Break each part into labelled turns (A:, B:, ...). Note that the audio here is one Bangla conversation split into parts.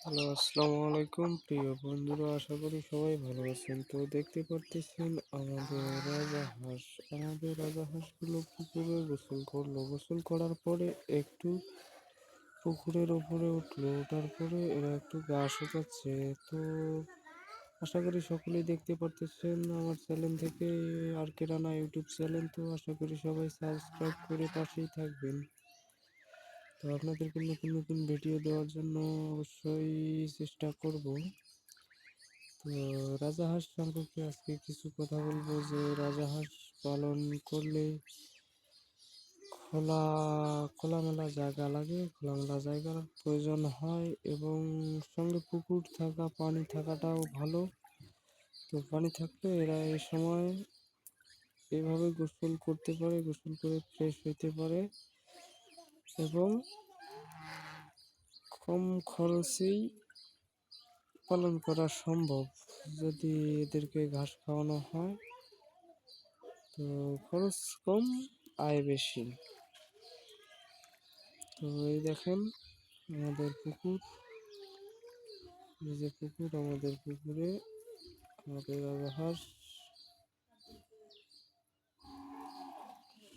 A: হ্যালো, আসসালামু আলাইকুম প্রিয় বন্ধুরা, আশা করি সবাই ভালো আছেন। তো দেখতে পারতেছেন আমাদের রাজা হাঁসগুলো পুকুরে গোসল করলো। গোসল করার পরে একটু পুকুরের ওপরে উঠলো, ওঠার পরে এরা একটু গা শুকাচ্ছে। তো আশা করি সকলেই দেখতে পারতেছেন আমার চ্যানেল থেকে, আর কে রানা ইউটিউব চ্যানেল। তো আশা করি সবাই সাবস্ক্রাইব করে পাশেই থাকবেন। তো আপনাদেরকে নতুন নতুন ভিডিও দেওয়ার জন্য অবশ্যই চেষ্টা করব। তো রাজাহাঁস সম্পর্কে আজকে কিছু কথা বলবো, যে রাজাহাঁস পালন করলে খোলা খোলামেলা জায়গা লাগে, খোলামেলা জায়গার প্রয়োজন হয়, এবং সঙ্গে পুকুর থাকা, পানি থাকাটাও ভালো। তো পানি থাকলে এরা এই সময় এভাবে গোসল করতে পারে, গোসল করে ফ্রেশ হইতে পারে, এবং কম খরচেই পালন করা সম্ভব যদি এদেরকে ঘাস খাওয়ানো হয়। তো খরচ কম, আয় বেশি। তো এই দেখেন আমাদের পুকুর, এই যে পুকুর, আমাদের পুকুরে আমাদের হাঁস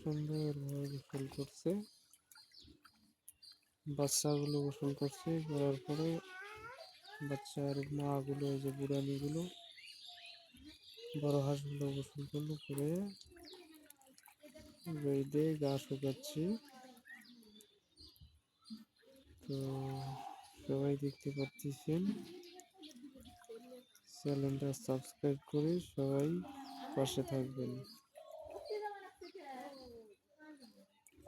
A: সুন্দরভাবে গোসল করছে। বাচ্চাগুলো গোসল করছে, করার পরে বাচ্চার মাগুলো, এই যে বুড়ানিগুলো, বড় হাঁসগুলো গোসল করলো, করে রোদে গা শুকাচ্ছি। তো সবাই দেখতে পাচ্ছেন, চ্যানেলটা সাবস্ক্রাইব করে সবাই পাশে থাকবেন।